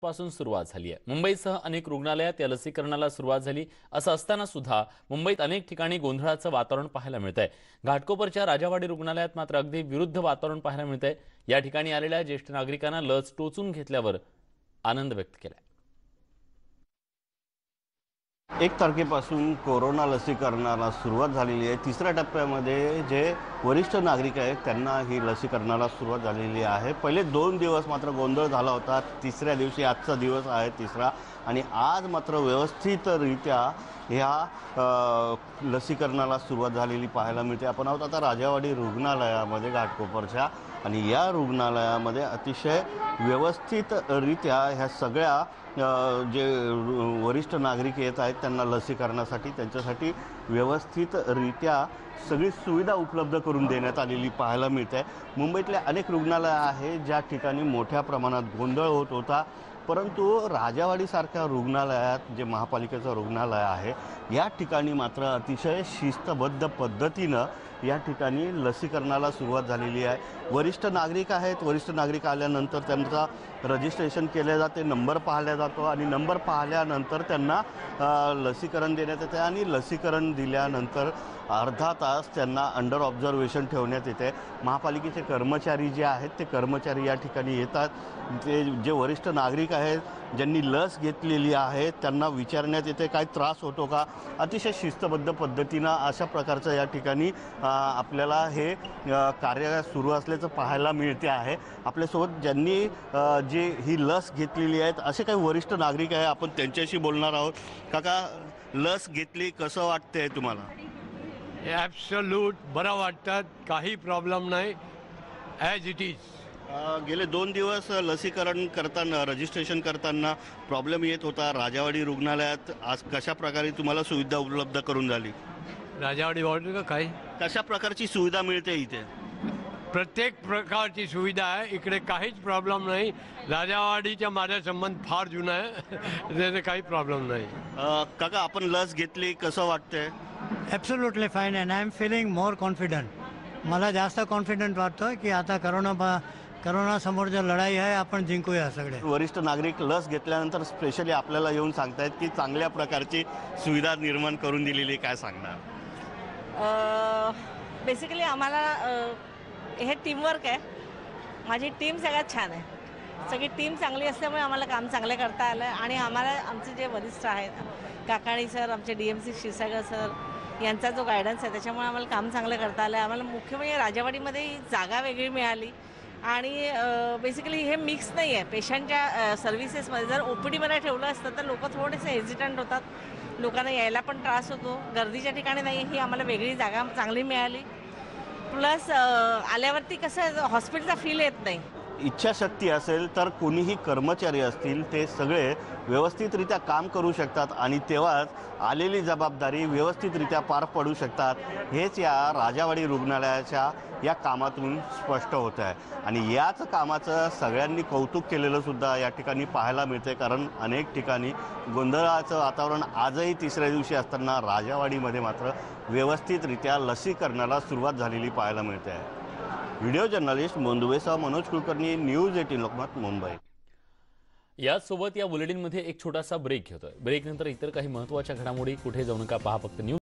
पासून सुरुवात झाली आहे। मुंबईसह अनेक रुग्णालयात या लसीकरणाला सुरुवात झाली असं असताना सुद्धा मुंबईत अनेक ठिकाणी गोंधळाचं वातावरण पाहायला मिळतंय। घाटकोपरच्या राजावाडी रुग्णालयात मात्र अगदी विरुद्ध वातावरण पाहायला मिळतंय। या ठिकाणी आलेल्या ज्येष्ठ नागरिकांना लस टोचून घेतल्यावर आनंद व्यक्त केलाय। 1 तारखेपासून कोरोना लसीकरणाला सुरुवात झालेली आहे। तिसऱ्या टप्प्यामध्ये जे वरिष्ठ नागरिक आहेत त्यांना ही लसीकरणाला सुरुवात झालेली आहे। पहिले 2 दिवस मात्र गोंधळ झाला होता। तिसऱ्या दिवशी आजचा दिवस आहे तिसरा आणि आज मात्र व्यवस्थितरित्या ह्या लसीकरणाला सुरुवात झालेली पाहायला मिळते। आपण आहोत आता राजावाडी रुग्णालयामध्ये घाटकोपरच्या आणि या रुग्णालयामध्ये अतिशय व्यवस्थितरित्या ह्या सगळ्या जे वरिष्ठ नागरिक येत आहेत त्यांना लसीकरणासाठी त्यांच्यासाठी व्यवस्थितरित्या सगळी सुविधा उपलब्ध करून देण्यात आलेली पाहायला मिळते। मुंबईतल्या अनेक रुग्णालय आहेत ज्या ठिकाणी मोठ्या प्रमाणात गोंधळ होत होता, परंतु राजावाडीसारख्या रुग्णालयात जे महापालिकेचं रुग्णालय आहे या ठिकाणी मात्र अतिशय शिस्तबद्ध पद्धतीनं या ठिकाणी लसीकरणाला सुरुवात झालेली आहे। वरिष्ठ नागरिक आहेत, वरिष्ठ नागरिक आल्यानंतर त्यांचा रजिस्ट्रेशन केले जाते, नंबर पाहिला जातो आणि नंबर पाहिल्यानंतर त्यांना लसीकरण देण्यात येते आणि लसीकरण दिल्यानंतर अर्धा तास त्यांना अंडर ऑब्झर्वेशन ठेवण्यात येते। महापालिकेचे कर्मचारी जे आहेत ते कर्मचारी या ठिकाणी येतात। ते जे वरिष्ठ नागरिक आहेत ज्यांनी लस घेतलेली आहे त्यांना विचारण्यात येते काय त्रास होतो का। अतिशय शिस्तबद्ध पद्धतीनं अशा प्रकारचं या ठिकाणी आपल्याला हे कार्य सुरू असल्याचं पाहायला मिळते आहे। आपल्यासोबत ज्यांनी जे ही लस घेतलेली आहेत असे काही वरिष्ठ नागरिक आहे, आपण त्यांच्याशी बोलणार आहोत। काका, लस घेतली, कसं वाटतंय तुम्हाला? ॲब्सोल्यूट बरं वाटतं, काही प्रॉब्लेम नाही, ॲज इट इज। गेले 2 दिवस लसीकरण करताना रजिस्ट्रेशन करताना प्रॉब्लेम येत होता राजावाडी रुग्णालयात। आज कशा प्रकारे तुम्हाला सुविधा उपलब्ध करून झाली? राजावाडी वॉर्ड का काही कशा प्रकारची सुविधा मिळते इथे? प्रत्येक प्रकारची सुविधा आहे इकडे, काहीच प्रॉब्लेम नाही। राजावाडीचा माझा संबंध फार जुना आहे, त्याचे काही प्रॉब्लेम नाही। काका, आपण लस घेतली, कसं वाटतंय? Absolutely fine and I am feeling more confident. मला जास्त कॉन्फिडंट वाटतं की आता करोना समोर जो लढाई आहे आपण जिंकूया सगळे। वरिष्ठ नागरिक लस घेतल्यानंतर स्पेशली आपल्याला येऊन सांगतायत की चांगल्या प्रकारची सुविधा निर्माण करून दिलेली, काय सांगणार? बेसिकली आम्हाला हे टीमवर्क आहे। माझी टीम सगळ्यात छान आहे, सगळी टीम चांगली असल्यामुळे आम्हाला काम चांगलं करता आलं आणि आम्हाला आमचे जे वरिष्ठ आहेत काकाणी सर, आमचे DMC क्षीरसागर सर यांचा जो गायडन्स आहे त्याच्यामुळे आम्हाला काम चांगलं करता आलं। आम्हाला मुख्य म्हणजे राजावाडीमध्ये जागा वेगळी मिळाली आणि बेसिकली हे मिक्स नाही आहे पेशंटच्या सर्व्हिसेसमध्ये। जर OPDमध्ये ठेवलं असतं तर लोक थोडेसे हेजिटंट होतात, लोकांना यायला पण त्रास होतो। गर्दीच्या ठिकाणी नाही, ही आम्हाला वेगळी जागा चांगली मिळाली। प्लस आल्यावरती कसं हॉस्पिटलचा फील येत नाही। इच्छाशक्ती असेल तर कोणीही कर्मचारी असतील ते सगळे व्यवस्थितरित्या काम करू शकतात आणि तेव्हाच आलेली जबाबदारी व्यवस्थितरित्या पार पडू शकतात। हेच या राजावाडी रुग्णालयाच्या या कामातून स्पष्ट होत आहे आणि याच कामाचं सगळ्यांनी कौतुक केलेलं सुद्धा या ठिकाणी पाहायला मिळते। कारण अनेक ठिकाणी गोंधळाचं वातावरण आजही तिसऱ्या दिवशी असताना राजावाडीमध्ये मात्र व्यवस्थितरित्या लसीकरणाला सुरुवात झालेली पाहायला मिळते आहे। व्हिडिओ जर्नलिस्ट मोंदुवेसह मनोज कुलकर्णी, न्यूज 18 लोकमत, मुंबई। यासोबत या बुलेटिनमध्ये एक छोटासा ब्रेक घेतोय। ब्रेकनंतर इतर काही महत्त्वाच्या घडामोडी, कुठे जाऊ नका, पहा फक्त न्यूज